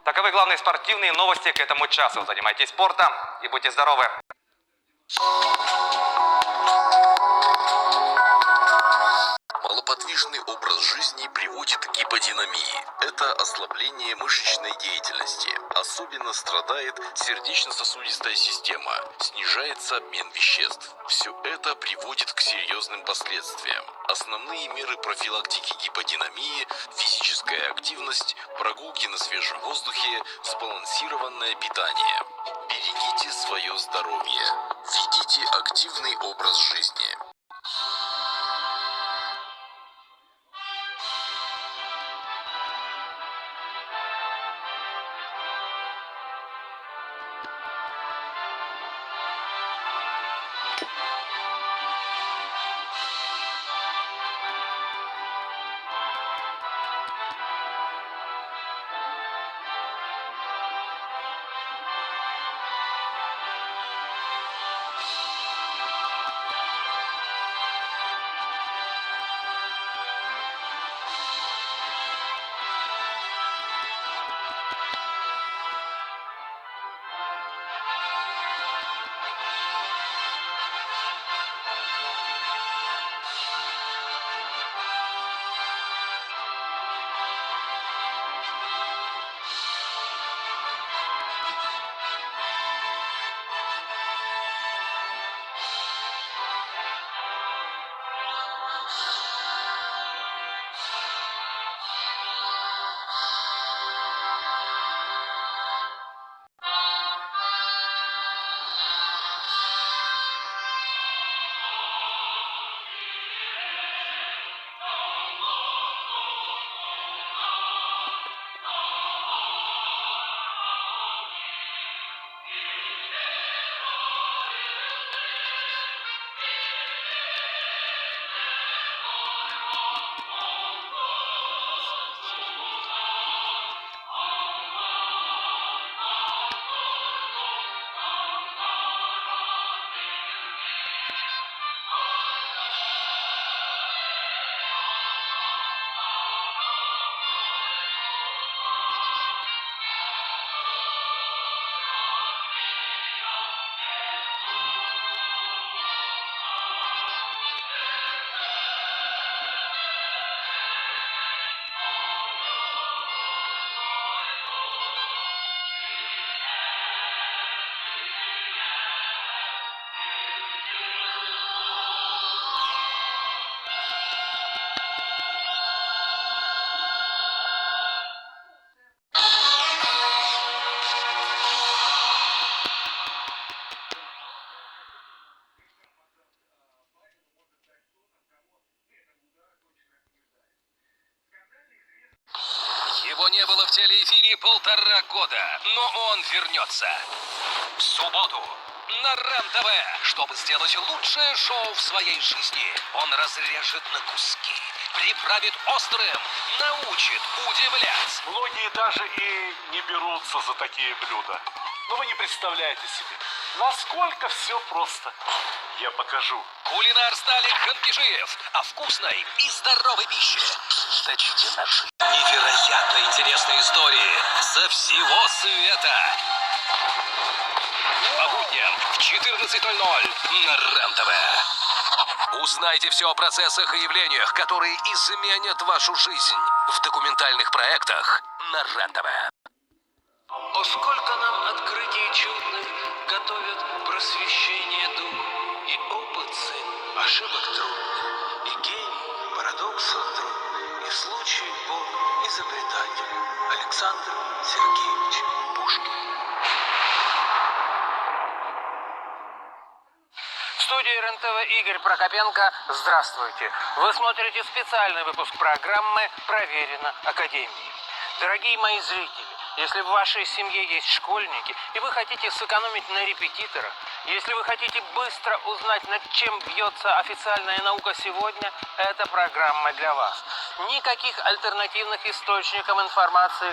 Таковы главные спортивные новости к этому часу. Занимайтесь спортом и будьте здоровы. Малоподвижный образ жизни приводит к гиподинамии. Это ослабление мышечной деятельности. Особенно страдает сердечно-сосудистая система. Снижается обмен веществ. Все это приводит к серьезным последствиям. Основные меры профилактики гиподинамии – физическая активность, прогулки на свежем воздухе, сбалансированное питание. Берегите свое здоровье. Ведите активный образ жизни. Его не было в телеэфире 1,5 года, но он вернется. В субботу на РЕН-ТВ, чтобы сделать лучшее шоу в своей жизни. Он разрежет на куски, приправит острым, научит удивлять. Многие даже и не берутся за такие блюда. Но вы не представляете себе, насколько все просто. Я покажу. Кулинар Сталик Ханкишиев о вкусной и здоровой пище. Точите наши невероятно интересные истории со всего света. По будням в 14:00 на РЕН-ТВ. Узнайте все о процессах и явлениях, которые изменят вашу жизнь в документальных проектах на РЕН-ТВ. О, сколько нам открытий чудных готовят просвещение дух и опыт сын, ошибок трудных, и гений парадоксов друг, и случай Бог изобретатель Александр Сергеевич Пушкин. В студии РЕН-ТВ Игорь Прокопенко. Здравствуйте. Вы смотрите специальный выпуск программы «Проверено Академией». Дорогие мои зрители, если в вашей семье есть школьники, и вы хотите сэкономить на репетиторах, если вы хотите быстро узнать, над чем бьется официальная наука сегодня, эта программа для вас. Никаких альтернативных источников информации